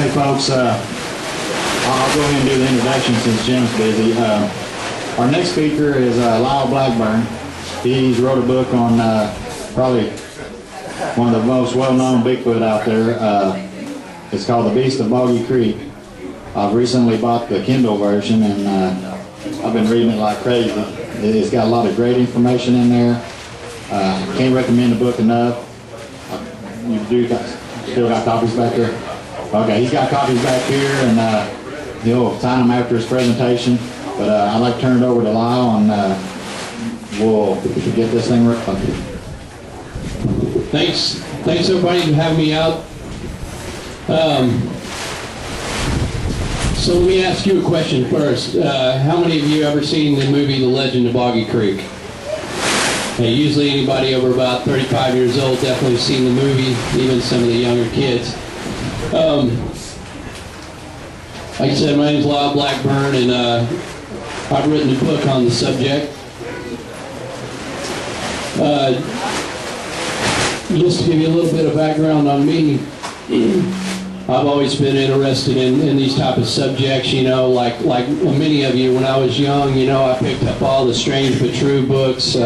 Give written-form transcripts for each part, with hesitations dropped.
Hey folks, I'll go ahead and do the introduction since Jim's busy. Our next speaker is Lyle Blackburn. He's wrote a book on probably one of the most well-known Bigfoot out there. It's called The Beast of Boggy Creek. I've recently bought the Kindle version and I've been reading it like crazy. It's got a lot of great information in there. Can't recommend the book enough. You still got copies back there? Okay, he's got copies back here, and he'll sign them after his presentation. But I'd like to turn it over to Lyle, and we'll get this thing worked. Thanks everybody for having me out. So let me ask you a question first. How many of you ever seen the movie The Legend of Boggy Creek? Usually anybody over about 35 years old definitely seen the movie, even some of the younger kids. Like I said, my name is Lyle Blackburn, and I've written a book on the subject. Just to give you a little bit of background on me, I've always been interested in these type of subjects, you know, like many of you. When I was young, you know, I picked up all the Strange But True books,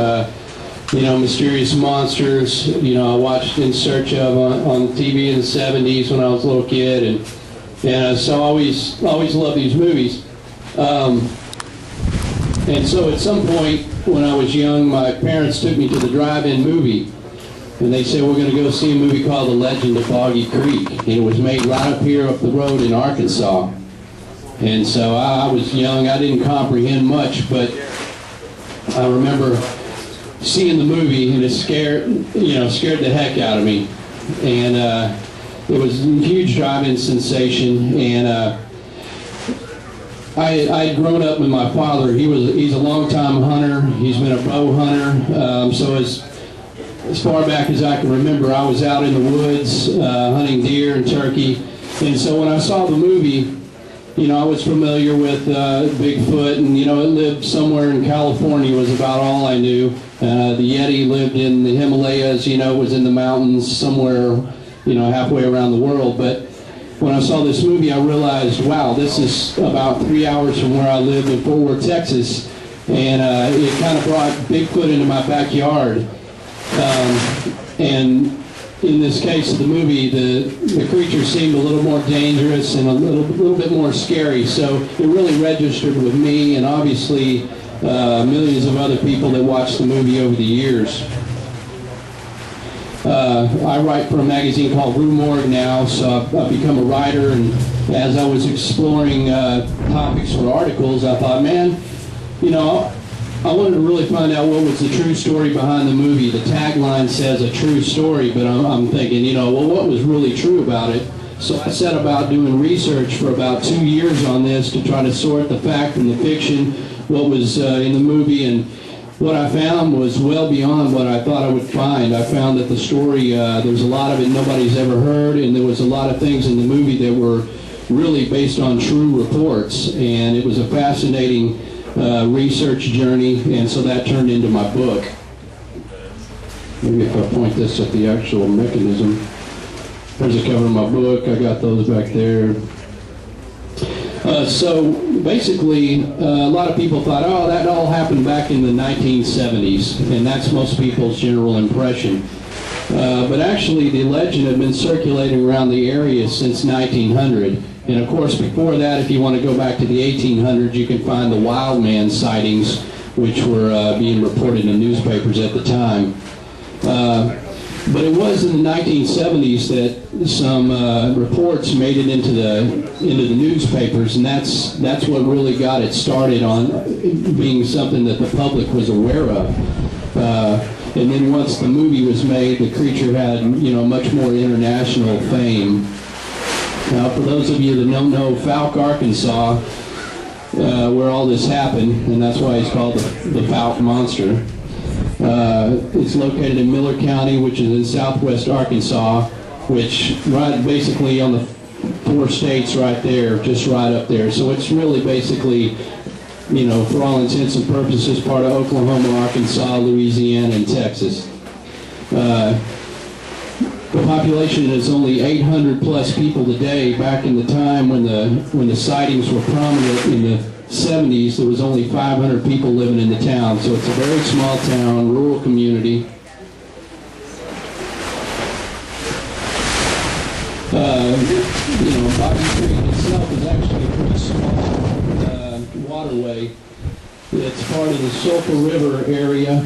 you know, Mysterious Monsters, you know, I watched In Search Of on TV in the 70s when I was a little kid, and so I always loved these movies. And so at some point when I was young, my parents took me to the drive-in movie, and they said, we're going to go see a movie called The Legend of Boggy Creek, and it was made right up here up the road in Arkansas. And so I was young, I didn't comprehend much, but I remember seeing the movie, and it scared the heck out of me. And it was a huge drive-in sensation. And I had grown up with my father. He's a long-time hunter. He's been a bow hunter. So as far back as I can remember, I was out in the woods hunting deer and turkey. And so when I saw the movie, you know, I was familiar with Bigfoot, and you know, it lived somewhere in California was about all I knew. The Yeti lived in the Himalayas, you know, was in the mountains somewhere, you know, halfway around the world. But when I saw this movie, I realized, wow, this is about 3 hours from where I live in Fort Worth, Texas, and it kind of brought Bigfoot into my backyard. And in this case of the movie, the creature seemed a little more dangerous and a little bit more scary. So it really registered with me, and obviously millions of other people that watched the movie over the years. I write for a magazine called Rue Morgue now, so I've become a writer, and as I was exploring topics for articles, I thought, man, you know, I wanted to really find out what was the true story behind the movie. The tagline says a true story, but I'm thinking, you know, well, what was really true about it? So I set about doing research for about 2 years on this to try to sort the fact from the fiction, what was in the movie, and what I found was well beyond what I thought I would find. I found that the story, there was a lot of it nobody's ever heard, and there was a lot of things in the movie that were really based on true reports, and it was a fascinating research journey, and so that turned into my book. Maybe if I point this at the actual mechanism. There's a cover of my book. I got those back there. So basically, a lot of people thought, oh, that all happened back in the 1970s, and that's most people's general impression. But actually, the legend had been circulating around the area since 1900. And of course, before that, if you want to go back to the 1800s, you can find the wild man sightings, which were being reported in newspapers at the time. But it was in the 1970s that some reports made it into the newspapers, and that's what really got it started on being something that the public was aware of. And then once the movie was made, the creature had, you know, much more international fame. Now, for those of you that don't know, Fouke, Arkansas, where all this happened, and that's why it's called the Fouke Monster. It's located in Miller County, which is in southwest Arkansas, which right basically on the 4 states right there, just right up there. So it's really basically, you know, for all intents and purposes, part of Oklahoma, Arkansas, Louisiana, and Texas. The population is only 800 plus people today. Back in the time when the sightings were prominent in the 70s, there was only 500 people living in the town. So it's a very small town, rural community. Bobby Creek itself is actually a pretty small waterway. It's part of the Sulphur River area,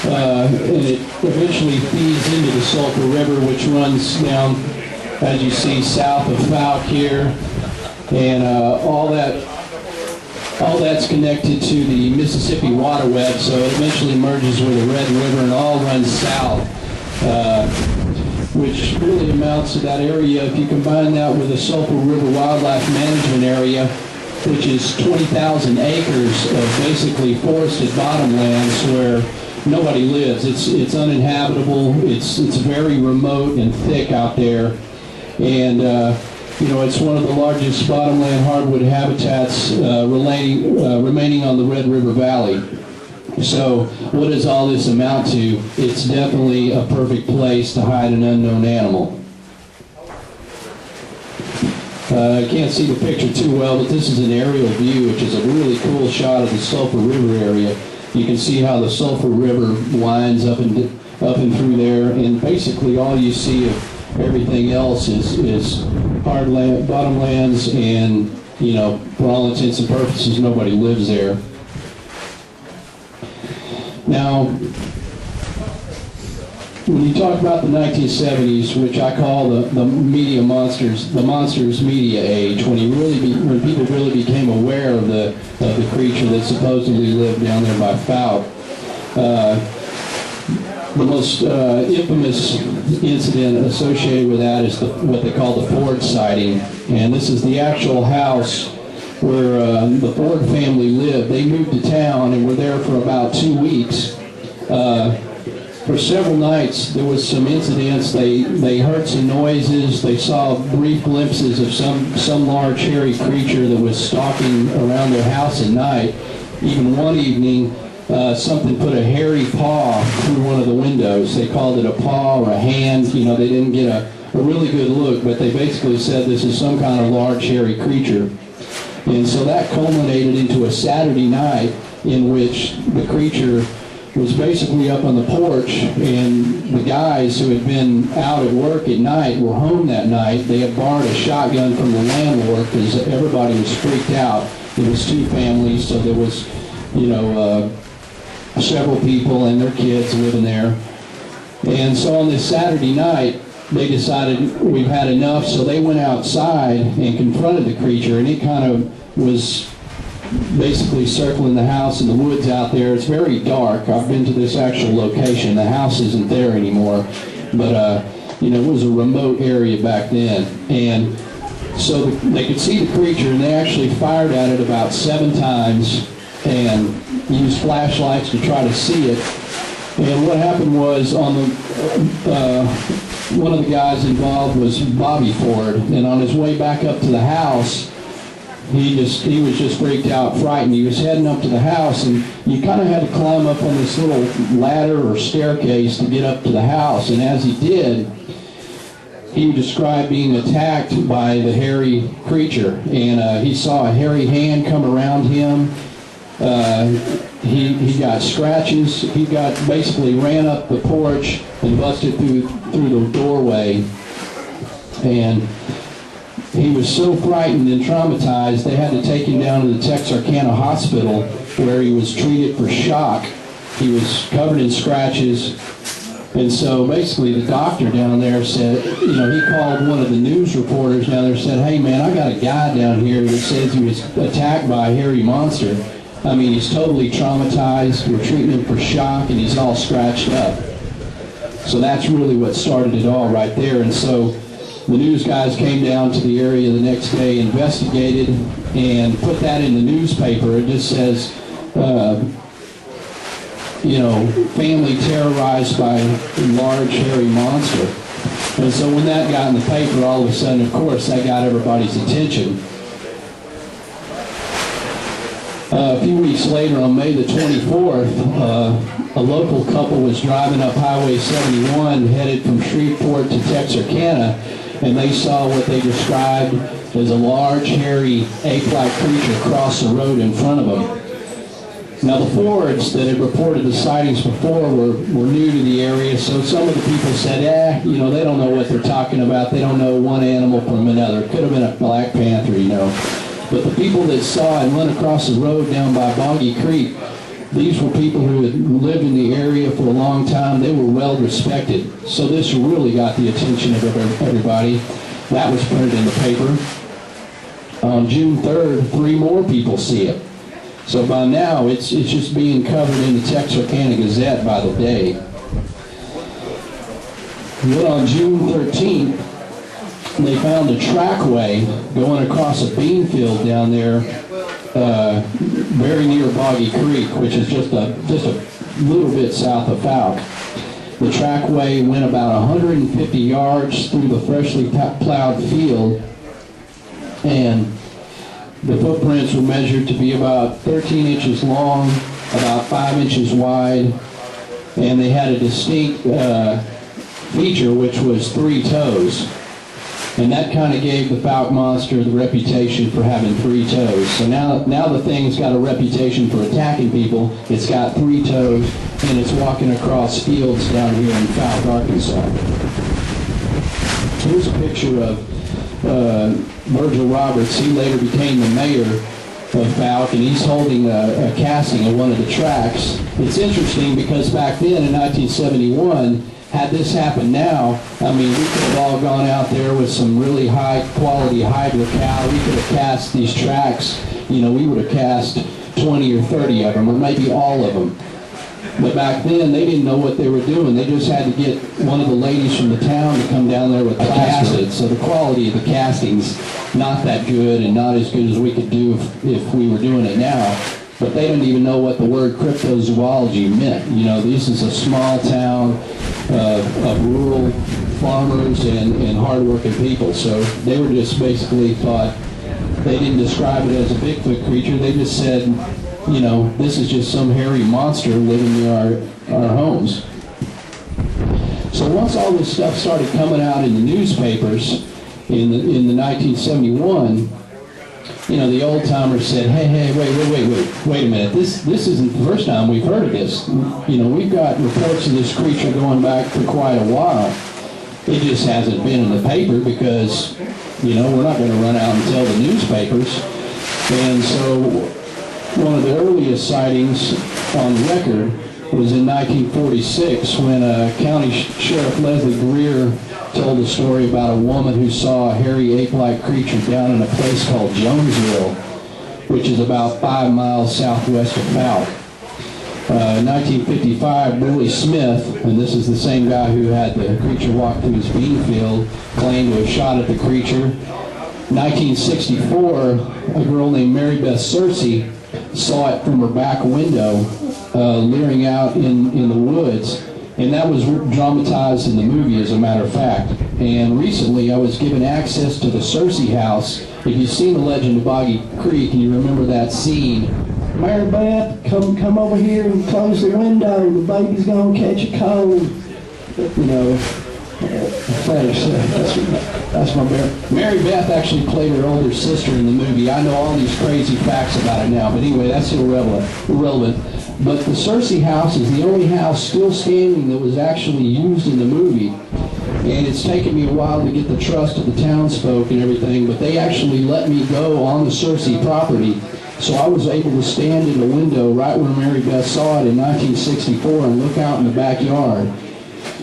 and it eventually feeds into the Sulphur River, which runs down, as you see, south of Fouke here, and all that's connected to the Mississippi waterway, so it eventually merges with the Red River and all runs south. Which really amounts to that area. If you combine that with the Sulphur River Wildlife Management Area, which is 20,000 acres of basically forested bottomlands where nobody lives. It's uninhabitable. It's very remote and thick out there, and it's one of the largest bottomland hardwood habitats remaining on the Red River Valley. So what does all this amount to? It's definitely a perfect place to hide an unknown animal. I can't see the picture too well, but this is an aerial view, which is a really cool shot of the Sulphur River area. You can see how the Sulphur River winds up and through there, and basically all you see of everything else is bottomlands, and for all intents and purposes, nobody lives there. Now, when you talk about the 1970s, which I call the media monsters, the monsters media age, when people really became aware of the creature that supposedly lived down there by Fouke, the most infamous incident associated with that is what they call the Ford sighting, and this is the actual house where the Ford family lived. They moved to town and were there for about 2 weeks. For several nights, there was some incidents. They heard some noises. They saw brief glimpses of some large hairy creature that was stalking around their house at night. Even one evening, something put a hairy paw through one of the windows. They called it a paw or a hand. They didn't get a really good look, but they basically said this is some kind of large hairy creature. And so that culminated into a Saturday night in which the creature was basically up on the porch, and the guys who had been out at work at night were home that night. They had borrowed a shotgun from the landlord because everybody was freaked out. It was 2 families, so there was, several people and their kids living there. And so on this Saturday night, they decided we've had enough, so they went outside and confronted the creature, and it kind of was basically circling the house in the woods out there. It's very dark. I've been to this actual location. The house isn't there anymore, but it was a remote area back then. And so they could see the creature, and they actually fired at it about 7 times and used flashlights to try to see it. And what happened was, on one of the guys involved was Bobby Ford, and on his way back up to the house, he was just freaked out, frightened. He was heading up to the house, and you kind of had to climb up on this little ladder or staircase to get up to the house. And as he did, he described being attacked by the hairy creature, and he saw a hairy hand come around him. He got scratches. He basically ran up the porch and busted through the doorway, and he was so frightened and traumatized they had to take him down to the Texarkana Hospital, where he was treated for shock. He was covered in scratches, and so basically the doctor down there said, he called one of the news reporters down there and said, "Hey man, I got a guy down here that says he was attacked by a hairy monster. I mean, he's totally traumatized. We're treating him for shock, and he's all scratched up." So that's really what started it all right there. And so the news guys came down to the area the next day, investigated, and put that in the newspaper. It just says, family terrorized by a large hairy monster. And so when that got in the paper, all of a sudden, of course, that got everybody's attention. A few weeks later, on May the 24th, a local couple was driving up Highway 71 headed from Shreveport to Texarkana, and they saw what they described as a large, hairy, ape-like creature cross the road in front of them. Now, the Fords that had reported the sightings before were new to the area, so some of the people said, you know, they don't know what they're talking about. They don't know one animal from another. It could have been a black panther, you know. But the people that saw it run across the road down by Boggy Creek, these were people who had lived in the area for a long time. They were well respected. So this really got the attention of everybody. That was printed in the paper. On June 3rd, 3 more people see it. So by now, it's just being covered in the Texarkana Gazette by the day. Then on June 13th, they found a trackway going across a bean field down there, very near Boggy Creek, which is just a little bit south of Fouke. The trackway went about 150 yards through the freshly plowed field, and the footprints were measured to be about 13 inches long, about 5 inches wide, and they had a distinct feature, which was 3 toes. And that kind of gave the Fouke monster the reputation for having 3 toes. So now the thing's got a reputation for attacking people. It's got 3 toes, and it's walking across fields down here in Fouke, Arkansas. Here's a picture of Virgil Roberts. He later became the mayor of Fouke, and he's holding a casting of one of the tracks. It's interesting because back then in 1971, had this happened now, I mean, we could have all gone out there with some really high quality hydrocal. We could have cast these tracks. You know, we would have cast 20 or 30 of them, or maybe all of them. But back then, they didn't know what they were doing. They just had to get one of the ladies from the town to come down there with acid. So the quality of the casting's not that good, and not as good as we could do if we were doing it now. But they didn't even know what the word cryptozoology meant. You know, this is a small town of rural farmers and hardworking people. So they were just basically thought, they didn't describe it as a Bigfoot creature. They just said, you know, this is just some hairy monster living near our homes. So once all this stuff started coming out in the newspapers in the 1971, you know, the old timers said, hey, wait a minute. This isn't the first time we've heard of this. You know, we've got reports of this creature going back for quite a while. It just hasn't been in the paper because, you know, we're not going to run out and tell the newspapers. And so one of the earliest sightings on record was in 1946 when County Sheriff Leslie Greer told a story about a woman who saw a hairy ape-like creature down in a place called Jonesville, which is about 5 miles southwest of Fouke. In 1955, Billy Smith, and this is the same guy who had the creature walk through his bean field, claimed to have shot at the creature. 1964, a girl named Mary Beth Searcy saw it from her back window, leering out in the woods. And that was dramatized in the movie, as a matter of fact. And recently, I was given access to the Searcy house. If you've seen The Legend of Boggy Creek and you remember that scene, Mary Beth, come over here and close the window. The baby's gonna catch a cold. You know, thanks. That's my Mary Beth actually played her older sister in the movie. I know all these crazy facts about it now, but anyway, that's irrelevant. But the Searcy house is the only house still standing that was actually used in the movie. And it's taken me a while to get the trust of the townsfolk and everything, but they actually let me go on the Searcy property. So I was able to stand in the window right where Mary Beth saw it in 1964 and look out in the backyard.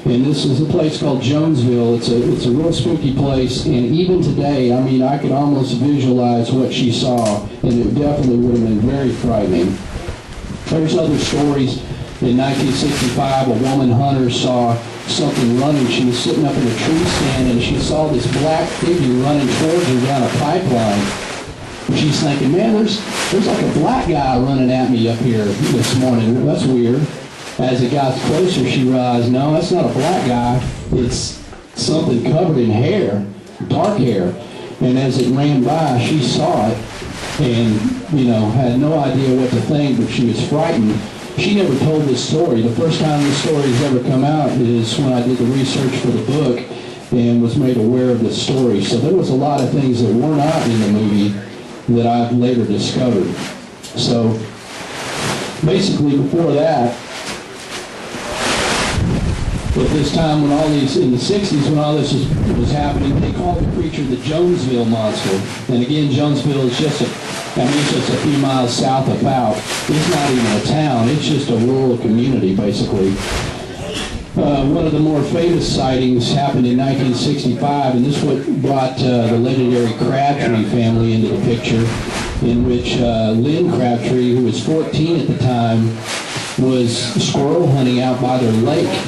And this is a place called Jonesville. It's a real spooky place, and even today, I mean, I could almost visualize what she saw, and it definitely would have been very frightening. There's other stories. In 1965, a woman hunter saw something running. She was sitting up in a tree stand, and she saw this black figure running towards her down a pipeline. And she's thinking, man, there's like a black guy running at me up here this morning. That's weird. As it got closer, she realized, no, that's not a black guy. It's something covered in hair, dark hair. And as it ran by, she saw it and, you know, had no idea what to think, but she was frightened. she never told this story. The first time this story has ever come out is when I did the research for the book and was made aware of this story. So there was a lot of things that were not in the movie that I've later discovered. So basically before that, at this time when all these, in the 60s when all this was happening, they called the creature the Jonesville Monster. And again, Jonesville is just it's just a few miles south of Fouke. It's not even a town, it's just a rural community basically. One of the more famous sightings happened in 1965, and this what brought the legendary Crabtree family into the picture, in which Lynn Crabtree, who was 14 at the time, was squirrel hunting out by their lake.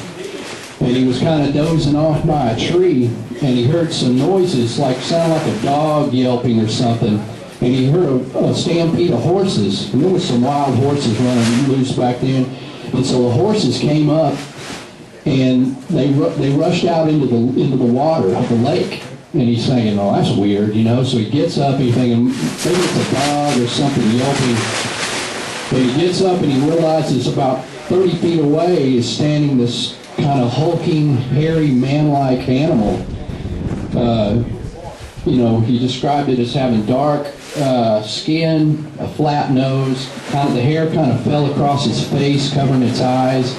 And he was kind of dozing off by a tree, and he heard some noises, sounded like a dog yelping or something. And he heard a stampede of horses, and there was some wild horses running loose back then. And so the horses came up, and they rushed out into the water of the lake. And he's thinking, oh, that's weird, you know. So he gets up, and he's thinking, maybe it's a dog or something yelping. But he gets up, and he realizes about 30 feet away is standing this kind of hulking, hairy, man-like animal. You know, he described it as having dark skin, a flat nose, the hair kind of fell across its face, covering its eyes.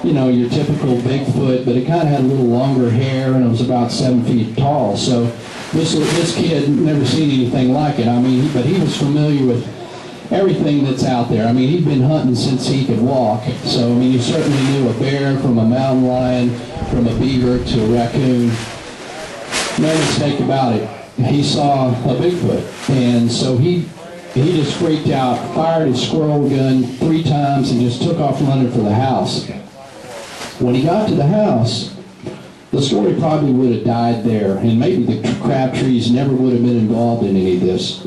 You know, your typical Bigfoot, but it kind of had a little longer hair, and it was about 7 feet tall. So this kid never seen anything like it. I mean, but he was familiar with everything that's out there. I mean, he'd been hunting since he could walk. So, I mean, he certainly knew a bear from a mountain lion, from a beaver to a raccoon. No mistake about it. He saw a Bigfoot. And so he just freaked out, fired his squirrel gun 3 times, and just took off running for the house. When he got to the house, the story probably would have died there, and maybe the Crabtrees never would have been involved in any of this.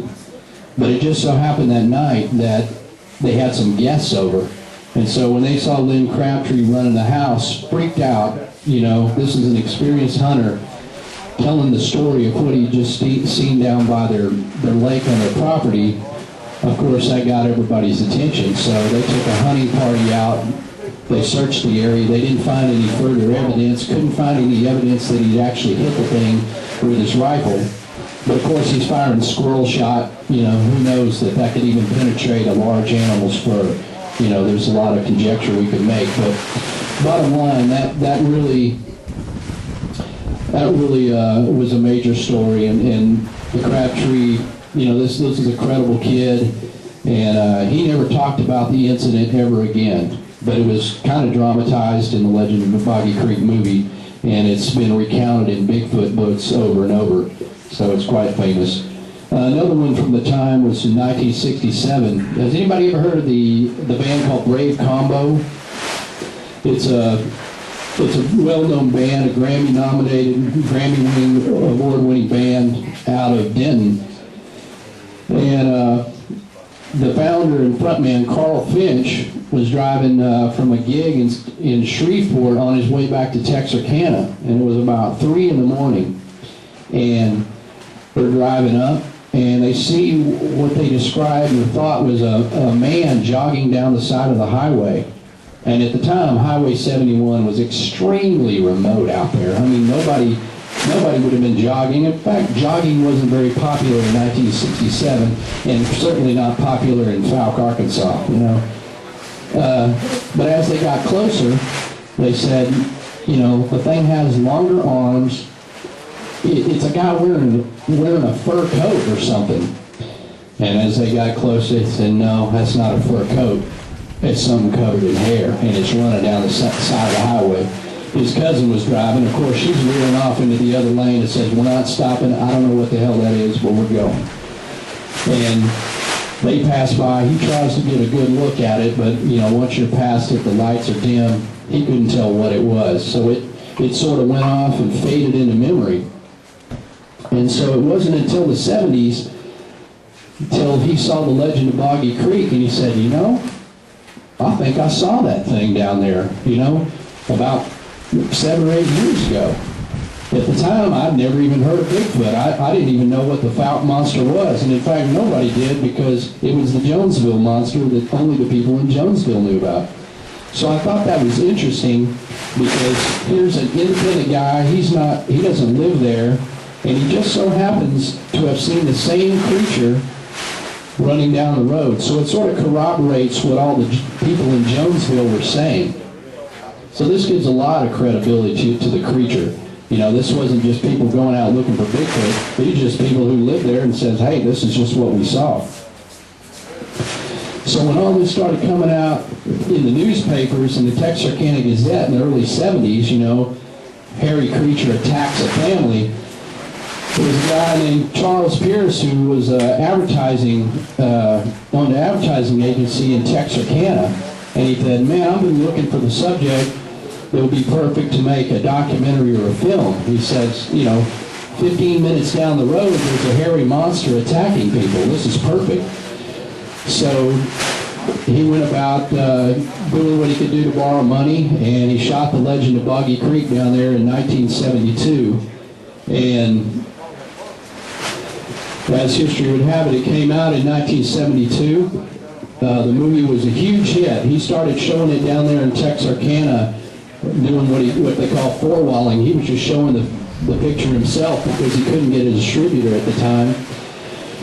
But it just so happened that night that they had some guests over. And so when they saw Lynn Crabtree running the house, freaked out, you know, this is an experienced hunter telling the story of what he just seen down by their lake on their property. Of course, that got everybody's attention. So they took a hunting party out. They searched the area. They didn't find any further evidence, couldn't find any evidence that he'd actually hit the thing with his rifle. But of course, he's firing squirrel shot. You know, who knows that could even penetrate a large animal's fur. You know, there's a lot of conjecture we could make. But bottom line, that really was a major story. And the Crabtree, you know, this is a credible kid. And he never talked about the incident ever again. But it was kind of dramatized in the Legend of the Boggy Creek movie. And it's been recounted in Bigfoot books over and over. So it's quite famous. Another one from the time was in 1967. Has anybody ever heard of the band called Brave Combo? It's a well-known band, a Grammy-nominated, Grammy-winning, award-winning band out of Denton. And the founder and frontman, Carl Finch, was driving from a gig in Shreveport on his way back to Texarkana. And it was about 3 in the morning. And they're driving up, and they see what they described or thought was a man jogging down the side of the highway. And at the time, Highway 71 was extremely remote out there. I mean, nobody would have been jogging. In fact, jogging wasn't very popular in 1967, and certainly not popular in Fouke, Arkansas, you know. But as they got closer, they said, you know, the thing has longer arms. It's a guy wearing a fur coat or something. And as they got close, they said, no, that's not a fur coat. It's something covered in hair, and it's running down the side of the highway. His cousin was driving. Of course, she's veering off into the other lane and says, we're not stopping. I don't know what the hell that is, but we're going. And they pass by. He tries to get a good look at it, but, you know, once you're past it, the lights are dim. He couldn't tell what it was. So it sort of went off and faded into memory. And so it wasn't until the 70s until he saw the Legend of Boggy Creek, and he said, you know, I think I saw that thing down there, you know, about 7 or 8 years ago. At the time, I'd never even heard of Bigfoot. I didn't even know what the Fouke monster was, and in fact, nobody did, because it was the Jonesville monster that only the people in Jonesville knew about. So I thought that was interesting because here's an independent guy, he doesn't live there, and he just so happens to have seen the same creature running down the road. So it sort of corroborates what all the people in Jonesville were saying. So this gives a lot of credibility to the creature. You know, this wasn't just people going out looking for Bigfoot. These are just people who lived there and says, hey, this is just what we saw. So when all this started coming out in the newspapers and the Texarkana Gazette in the early 70s, you know, hairy creature attacks a family, there was a guy named Charles Pierce who was advertising on the advertising agency in Texarkana, and he said, man, I've been looking for the subject that would be perfect to make a documentary or a film. He says, you know, 15 minutes down the road, there's a hairy monster attacking people. This is perfect. So he went about doing what he could do to borrow money, and he shot The Legend of Boggy Creek down there in 1972. And as history would have it, it came out in 1972. The movie was a huge hit. He started showing it down there in Texarkana, doing what they call four-walling. He was just showing the picture himself because he couldn't get a distributor at the time.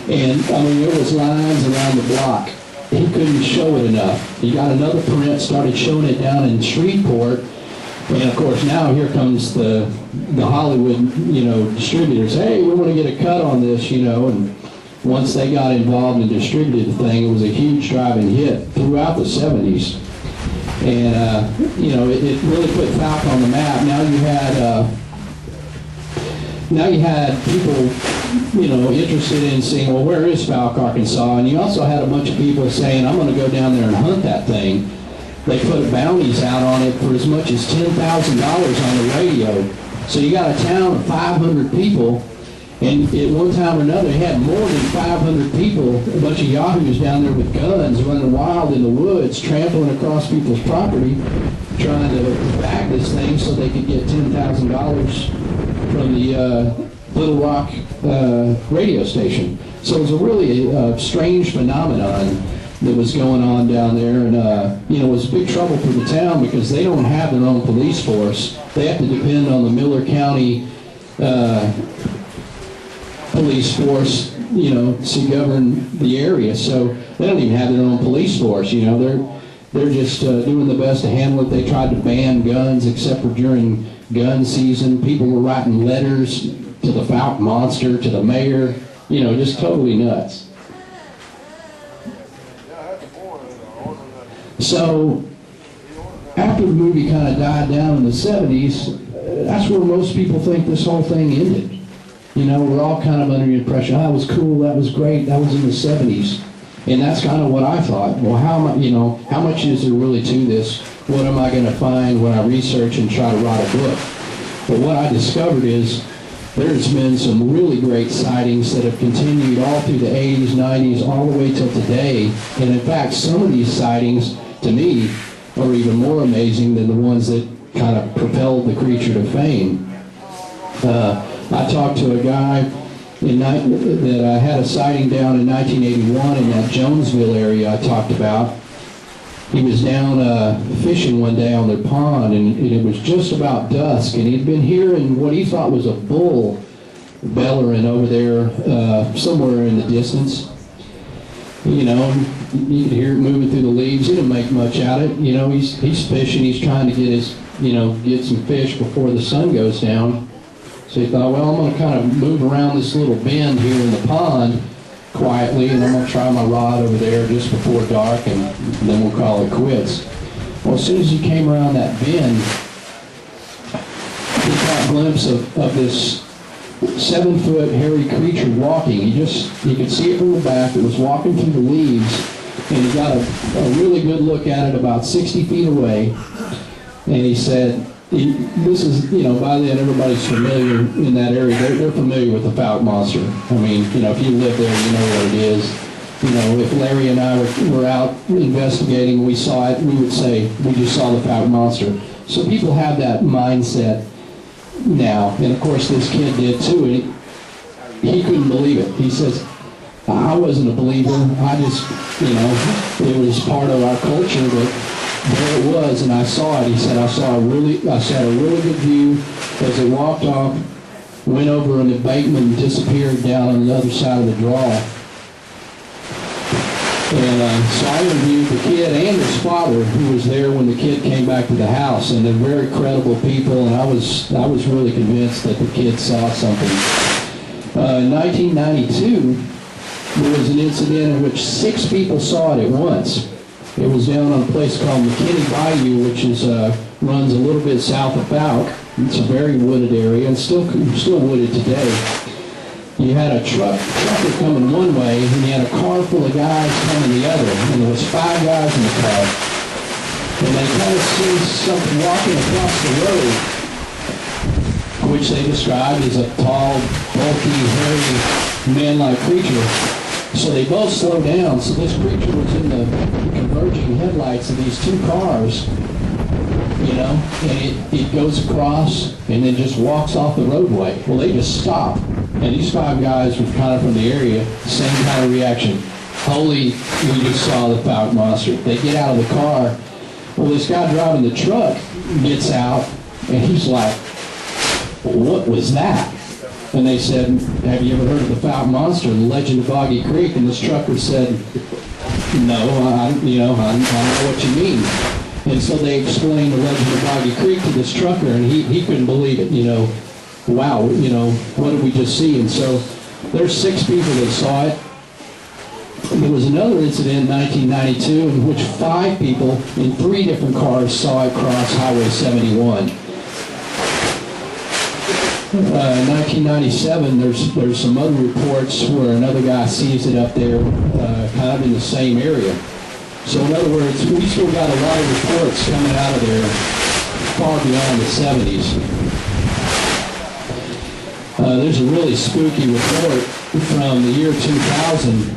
And, I mean, there was lines around the block. He couldn't show it enough. He got another print, started showing it down in Shreveport. And, of course, now here comes the Hollywood, you know, distributors. Hey, we want to get a cut on this, you know. And once they got involved and distributed the thing, it was a huge driving hit throughout the 70s. And, you know, it really put Falk on the map. Now you had people, you know, interested in seeing, well, where is Falk, Arkansas? And you also had a bunch of people saying, I'm going to go down there and hunt that thing. They put bounties out on it for as much as $10,000 on the radio. So you got a town of 500 people, and at one time or another, they had more than 500 people, a bunch of yahoos down there with guns, running wild in the woods, trampling across people's property, trying to back this thing so they could get $10,000 from the Little Rock radio station. So it was a really strange phenomenon that was going on down there, and you know, it was big trouble for the town because they don't have their own police force. They have to depend on the Miller County police force, you know, to govern the area. So they don't even have their own police force. You know, they're just doing the best to handle it. They tried to ban guns, except for during gun season. People were writing letters to the Falk monster, to the mayor. You know, just totally nuts. So after the movie kind of died down in the 70s, that's where most people think this whole thing ended. You know, we're all kind of under the impression, that was cool, that was great, that was in the 70s. And that's kind of what I thought. Well, how much is there really to this? What am I going to find when I research and try to write a book? But what I discovered is there's been some really great sightings that have continued all through the 80s, 90s, all the way till today. And in fact, some of these sightings, to me, are even more amazing than the ones that kind of propelled the creature to fame. I talked to a guy that had a sighting down in 1981 in that Jonesville area I talked about. He was down fishing one day on their pond, and it was just about dusk, and he'd been hearing what he thought was a bull bellowing over there somewhere in the distance. You know, you could hear it moving through the leaves. He didn't make much out of it. You know, he's fishing. He's trying to get some fish before the sun goes down. So he thought, well, I'm going to kind of move around this little bend here in the pond quietly, and I'm going to try my rod over there just before dark, and then we'll call it quits. Well, as soon as he came around that bend, he caught a glimpse of this 7-foot hairy creature walking. You could see it from the back. It was walking through the leaves, and he got a really good look at it about 60 feet away. And he said, this is, you know, by then everybody's familiar in that area. They're familiar with the Falk monster. I mean, you know, if you live there, you know what it is. You know, if Larry and I were out investigating, we saw it, we would say, we just saw the Falk monster. So people have that mindset now, and of course this kid did too, and he couldn't believe it. He says, I wasn't a believer, I just, you know, it was part of our culture that there it was, and I saw it. He said, I saw a really good view as it walked off, went over an embankment and disappeared down on the other side of the draw. And so I interviewed the kid and his father, who was there when the kid came back to the house, and they're very credible people, and I was really convinced that the kid saw something. In 1992, there was an incident in which 6 people saw it at once. It was down on a place called McKinney Bayou, which is runs a little bit south of Fouke. It's a very wooded area, and still wooded today. You had a trucker coming one way, and you had a car full of guys coming the other, and there was 5 guys in the car. And they kind of see something walking across the road, which they described as a tall, bulky, hairy, man-like creature. So they both slow down. So this creature was in the converging headlights of these 2 cars, and it goes across and then just walks off the roadway. Well, they just stop. And these 5 guys were kind of from the area, same kind of reaction. Holy, we just saw the Fouke monster. They get out of the car. Well, this guy driving the truck gets out, and he's like, what was that? And they said, have you ever heard of the Fouke monster, the legend of Boggy Creek? And this trucker said, no, I don't know what you mean. And so they explained the legend of Boggy Creek to this trucker, and he couldn't believe it, Wow, what did we just see? And so there's 6 people that saw it. There was another incident in 1992 in which 5 people in 3 different cars saw it cross Highway 71. In 1997, there's some other reports where another guy sees it up there, kind of in the same area. So in other words, we still got a lot of reports coming out of there far beyond the 70s. There's a really spooky report from the year 2000,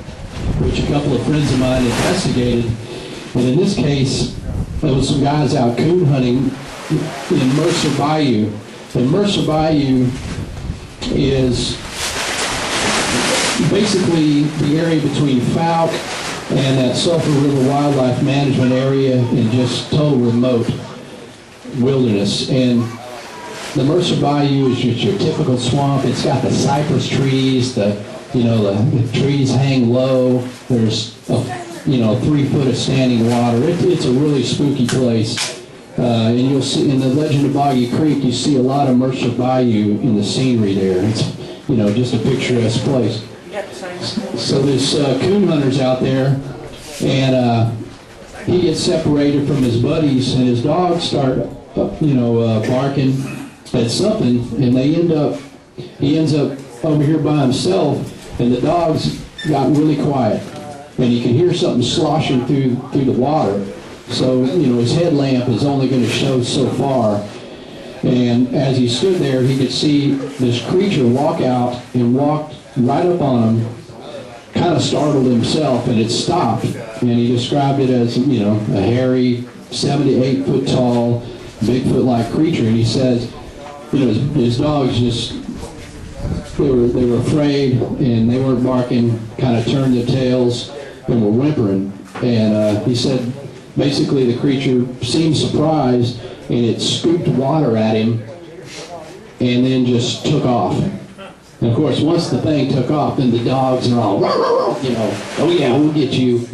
which a couple of friends of mine investigated. And in this case, there was some guys out coon hunting in Mercer Bayou. And Mercer Bayou is basically the area between Fouke and that Sulphur River Wildlife Management area in just total remote wilderness. And the Mercer Bayou is just your typical swamp. It's got the cypress trees, the trees hang low. There's 3 foot of standing water. It's a really spooky place. And you'll see in the Legend of Boggy Creek, you see a lot of Mercer Bayou in the scenery there. It's just a picturesque place. So this coon hunter's out there, and he gets separated from his buddies, and his dogs start barking at something, and he ends up over here by himself, and the dogs got really quiet, and he could hear something sloshing through the water. So, his headlamp is only going to show so far. And as he stood there, he could see this creature walk out and walked right up on him, kind of startled himself, and it stopped. And he described it as, a hairy, 7 to 8 foot tall, Bigfoot-like creature. And he says, his dogs just, they were afraid, and they weren't barking, kind of turned their tails and were whimpering. And he said, basically the creature seemed surprised, and it scooped water at him and then just took off. And of course, once the thing took off, then the dogs are all, oh yeah, we'll get you.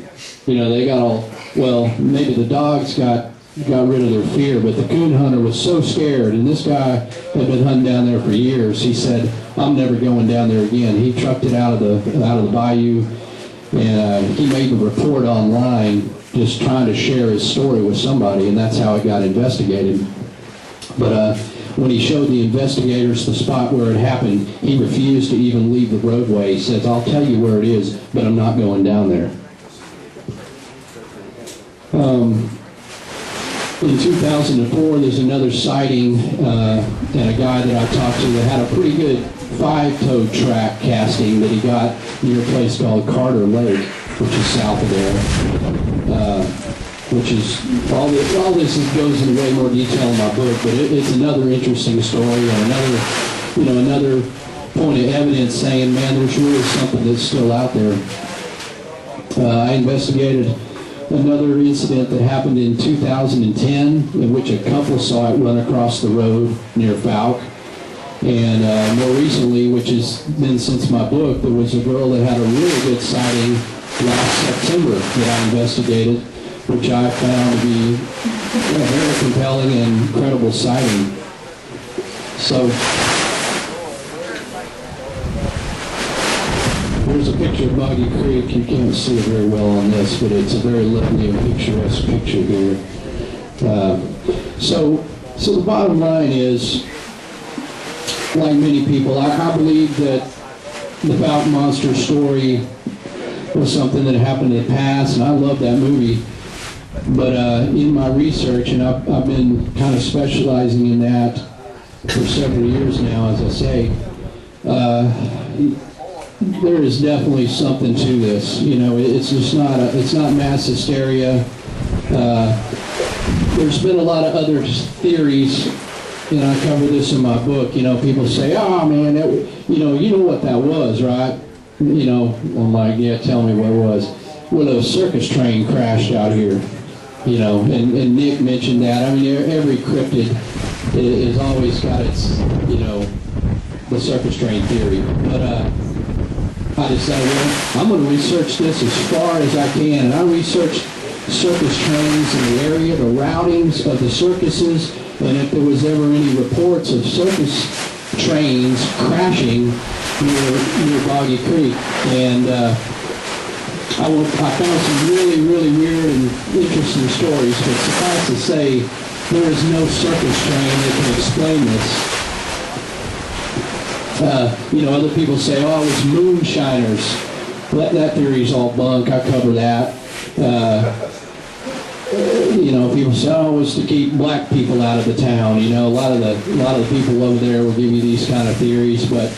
They got all, well, maybe the dogs got rid of their fear, but the coon hunter was so scared, and this guy had been hunting down there for years. He said, I'm never going down there again. He trucked it out of the bayou, and he made the report online, just trying to share his story with somebody, and that's how it got investigated. But when he showed the investigators the spot where it happened, he refused to even leave the roadway. He says, I'll tell you where it is, but I'm not going down there. In 2004, there's another sighting, and a guy that I talked to that had a pretty good 5-toed track casting that he got near a place called Carter Lake, which is south of there. Which is, all this goes into way more detail in my book, but it's another interesting story, and another point of evidence saying, man, there's really something that's still out there. I investigated another incident that happened in 2010 in which a couple saw it run across the road near Falk. And more recently, which has been since my book, there was a girl that had a really good sighting last September that I investigated, which I found to be a very compelling and credible sighting. So here's a picture of Boggy Creek. You can't see it very well on this, but it's a very lovely and picturesque picture here. So the bottom line is, like many people, I believe that the Falk Monster story was something that happened in the past, and I love that movie. But in my research, and I've been kind of specializing in that for several years now, as I say, there is definitely something to this. You know, it's just not it's not mass hysteria. There's been a lot of other theories, and I cover this in my book. You know, people say, "Oh man, you know what that was, right?" You know, I'm like, "Yeah, tell me what it was." Well, a circus train crashed out here. You know, and Nick mentioned that. I mean, every cryptid has always got its, you know, the circus train theory. But I decided, well, I'm going to research this as far as I can. And I researched circus trains in the area, the routings of the circuses, and if there was ever any reports of circus trains crashing near Boggy Creek. And I found some really, really weird and interesting stories, but suffice to say, there is no circus train that can explain this. You know, other people say, "Oh, it was moonshiners." That theory's all bunk. I cover that. You know, people say, "Oh, it was to keep black people out of the town." You know, a lot of the people over there will give you these kind of theories, but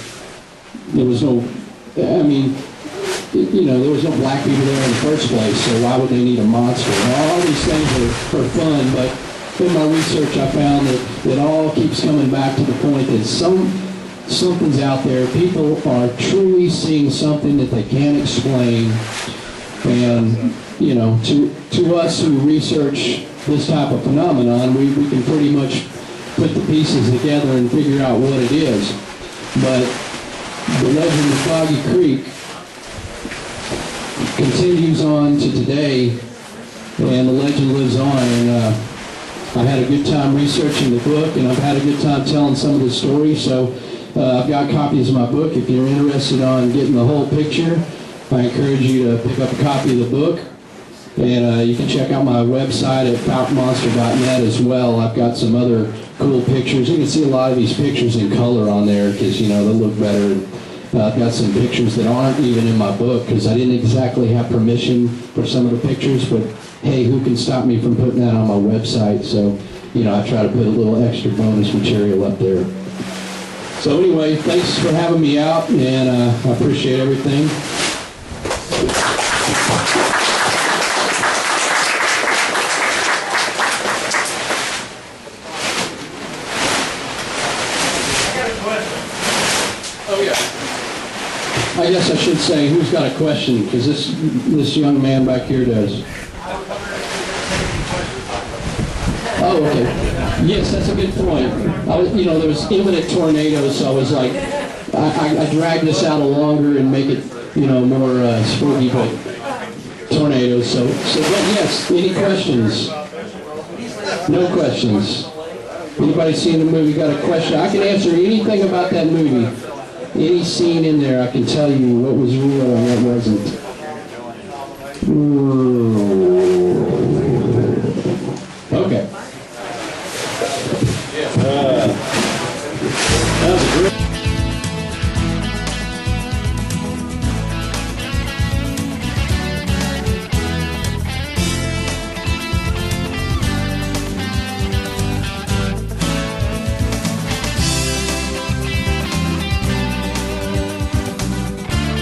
there was no. I mean, you know, there was no black people there in the first place, so why would they need a monster? Well, all these things are fun, but in my research I found that it all keeps coming back to the point that something's out there. People are truly seeing something that they can't explain. And, you know, to us who research this type of phenomenon, we can pretty much put the pieces together and figure out what it is. But the legend of Boggy Creek continues on to today, and the legend lives on. And I had a good time researching the book, and I've had a good time telling some of the stories. So I've got copies of my book. If you're interested on getting the whole picture, I encourage you to pick up a copy of the book. And you can check out my website at falkmonster.net as well. I've got some other cool pictures. You can see a lot of these pictures in color on there because, you know, they look better. I've got some pictures that aren't even in my book because I didn't exactly have permission for some of the pictures, but hey, who can stop me from putting that on my website? So, you know, I try to put a little extra bonus material up there. So anyway, thanks for having me out, and I appreciate everything. Oh yeah. I guess I should say, who's got a question? Because this young man back here does. Oh, okay. Yes, that's a good point. You know, there was imminent tornadoes, so I was like, I dragged this out longer and make it, you know, more spooky, but tornadoes. So, but yes, any questions? No questions. Anybody seen the movie got a question? I can answer anything about that movie. Any scene in there, I can tell you what was real and what wasn't.